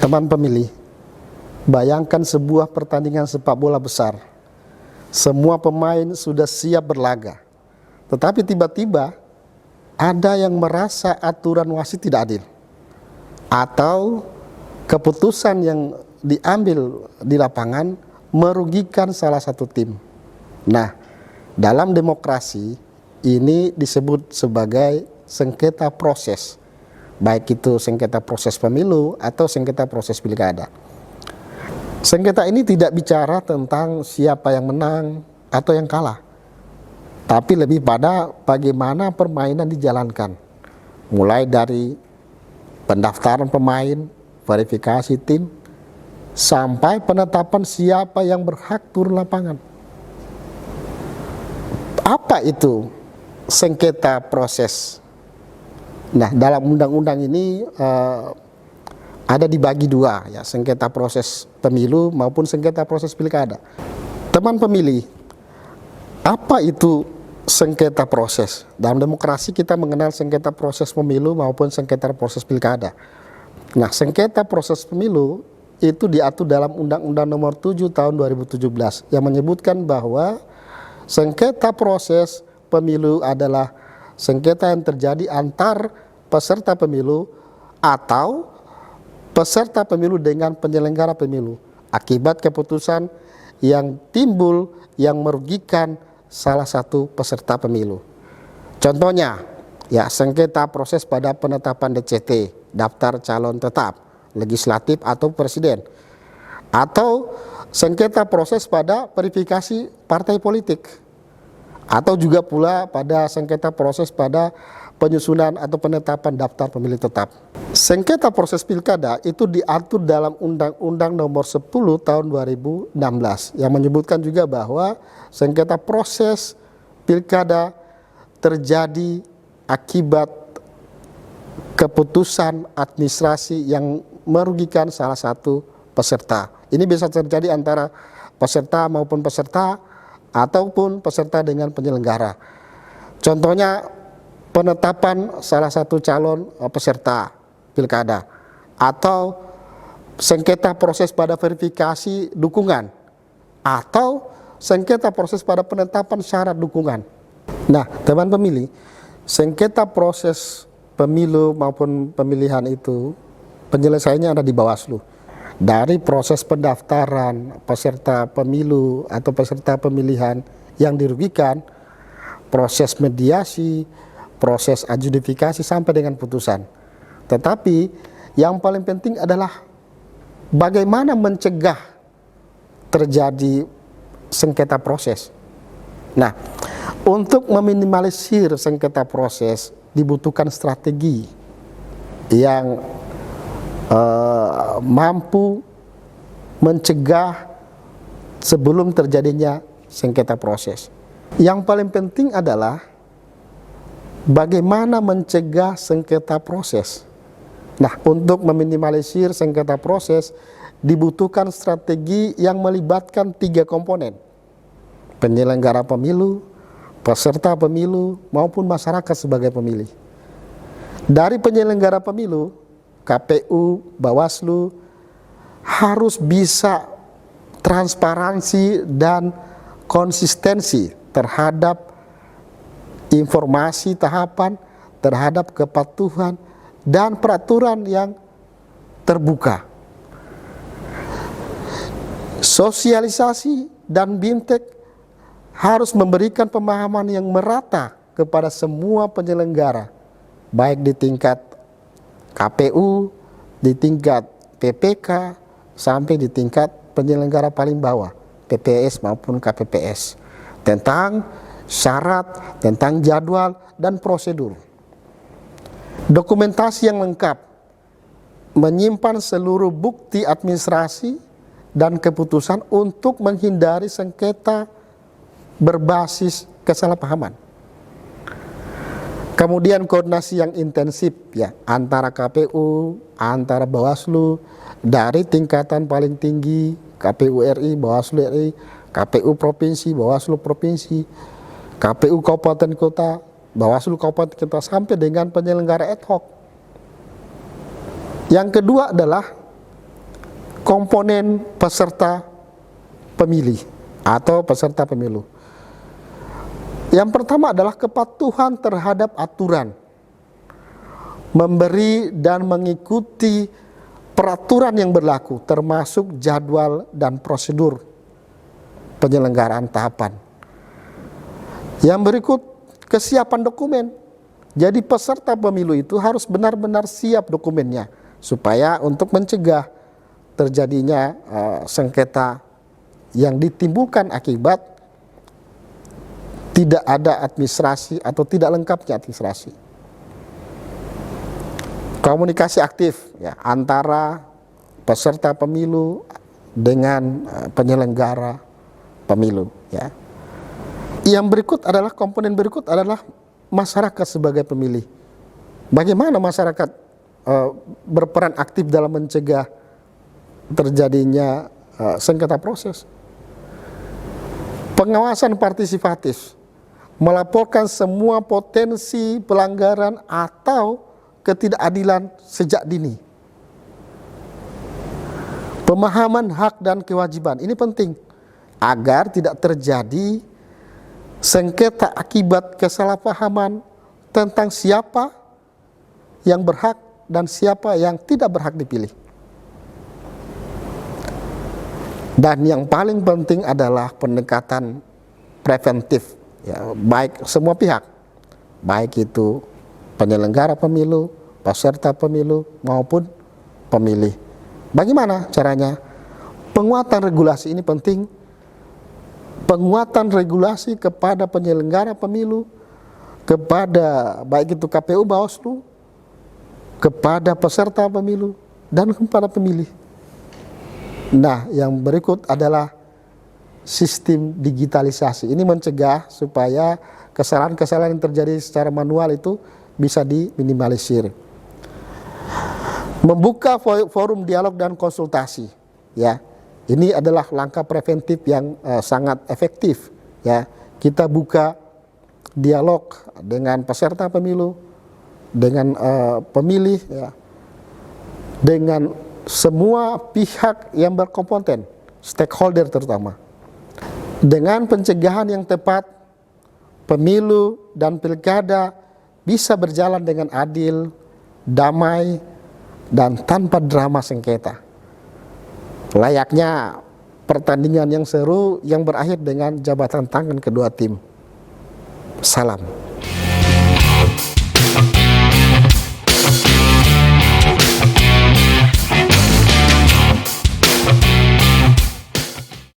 Teman pemilih, bayangkan sebuah pertandingan sepak bola besar. Semua pemain sudah siap berlaga. Tetapi tiba-tiba ada yang merasa aturan wasit tidak adil. Atau keputusan yang diambil di lapangan merugikan salah satu tim. Nah, dalam demokrasi ini disebut sebagai sengketa proses. Baik itu sengketa proses pemilu atau sengketa proses pilkada. Sengketa ini tidak bicara tentang siapa yang menang atau yang kalah, tapi lebih pada bagaimana permainan dijalankan. Mulai dari pendaftaran pemain, verifikasi tim, sampai penetapan siapa yang berhak turun lapangan. Apa itu sengketa proses? Nah, dalam undang-undang ini ada dibagi dua, ya, sengketa proses pemilu maupun sengketa proses pilkada. Teman pemilih, apa itu sengketa proses? Dalam demokrasi kita mengenal sengketa proses pemilu maupun sengketa proses pilkada. Nah, sengketa proses pemilu itu diatur dalam Undang-Undang Nomor 7 Tahun 2017 yang menyebutkan bahwa sengketa proses pemilu adalah sengketa yang terjadi antar peserta pemilu atau peserta pemilu dengan penyelenggara pemilu akibat keputusan yang timbul yang merugikan salah satu peserta pemilu. Contohnya, ya, sengketa proses pada penetapan DCT, daftar calon tetap, legislatif atau presiden, atau sengketa proses pada verifikasi partai politik, atau juga pula pada sengketa proses pada penyusunan atau penetapan daftar pemilih tetap. Sengketa proses pilkada itu diatur dalam Undang-Undang Nomor 10 Tahun 2016 yang menyebutkan juga bahwa sengketa proses pilkada terjadi akibat keputusan administrasi yang merugikan salah satu peserta. Ini bisa terjadi antara peserta maupun peserta ataupun peserta dengan penyelenggara. Contohnya penetapan salah satu calon peserta pilkada atau sengketa proses pada verifikasi dukungan atau sengketa proses pada penetapan syarat dukungan. Nah, teman pemilih, sengketa proses pemilu maupun pemilihan itu penyelesaiannya ada di Bawaslu. Dari proses pendaftaran peserta pemilu atau peserta pemilihan yang dirugikan, proses mediasi, proses adjudifikasi sampai dengan putusan. Tetapi yang paling penting adalah bagaimana mencegah terjadi sengketa proses. Nah, untuk meminimalisir sengketa proses dibutuhkan strategi yang mampu mencegah sebelum terjadinya sengketa proses. Yang paling penting adalah bagaimana mencegah sengketa proses. Nah, untuk meminimalisir sengketa proses dibutuhkan strategi yang melibatkan 3 komponen: penyelenggara pemilu, peserta pemilu, maupun masyarakat sebagai pemilih. Dari penyelenggara pemilu, KPU, Bawaslu harus bisa transparansi dan konsistensi terhadap informasi tahapan, terhadap kepatuhan dan peraturan yang terbuka. Sosialisasi dan BIMTEK harus memberikan pemahaman yang merata kepada semua penyelenggara, baik di tingkat KPU, di tingkat PPK, sampai di tingkat penyelenggara paling bawah, PPS maupun KPPS, tentang syarat, tentang jadwal dan prosedur. Dokumentasi yang lengkap, menyimpan seluruh bukti administrasi dan keputusan untuk menghindari sengketa berbasis kesalahpahaman. Kemudian koordinasi yang intensif, ya, antara KPU, antara Bawaslu, dari tingkatan paling tinggi, KPU RI, Bawaslu RI, KPU Provinsi, Bawaslu Provinsi, KPU Kabupaten Kota, Bawaslu Kabupaten Kota, sampai dengan penyelenggara ad hoc. Yang kedua adalah komponen peserta pemilih atau peserta pemilu. Yang pertama adalah kepatuhan terhadap aturan, memberi dan mengikuti peraturan yang berlaku, termasuk jadwal dan prosedur penyelenggaraan tahapan. Yang berikut, kesiapan dokumen. Jadi peserta pemilu itu harus benar-benar siap dokumennya, supaya untuk mencegah terjadinya sengketa yang ditimbulkan akibat tidak ada administrasi atau tidak lengkapnya administrasi. Komunikasi aktif ya, antara peserta pemilu dengan penyelenggara pemilu ya. Yang berikut adalah komponen berikut adalah masyarakat sebagai pemilih. Bagaimana masyarakat berperan aktif dalam mencegah terjadinya sengketa proses. Pengawasan partisipatif, melaporkan semua potensi pelanggaran atau ketidakadilan sejak dini. Pemahaman hak dan kewajiban, ini penting agar tidak terjadi sengketa akibat kesalahpahaman tentang siapa yang berhak dan siapa yang tidak berhak dipilih. Dan yang paling penting adalah pendekatan preventif ya, baik semua pihak, baik itu penyelenggara pemilu, peserta pemilu maupun pemilih. Bagaimana caranya? Penguatan regulasi ini penting. Penguatan regulasi kepada penyelenggara pemilu, kepada baik itu KPU, Bawaslu, kepada peserta pemilu dan kepada pemilih. Nah, yang berikut adalah sistem digitalisasi. Ini mencegah supaya kesalahan-kesalahan yang terjadi secara manual itu bisa diminimalisir. Membuka forum dialog dan konsultasi, ya. Ini adalah langkah preventif yang sangat efektif, ya. Kita buka dialog dengan peserta pemilu, dengan pemilih, ya, dengan semua pihak yang berkompeten, stakeholder terutama. Dengan pencegahan yang tepat, pemilu dan pilkada bisa berjalan dengan adil, damai, dan tanpa drama sengketa. Layaknya pertandingan yang seru yang berakhir dengan jabatan tangan kedua tim. Salam.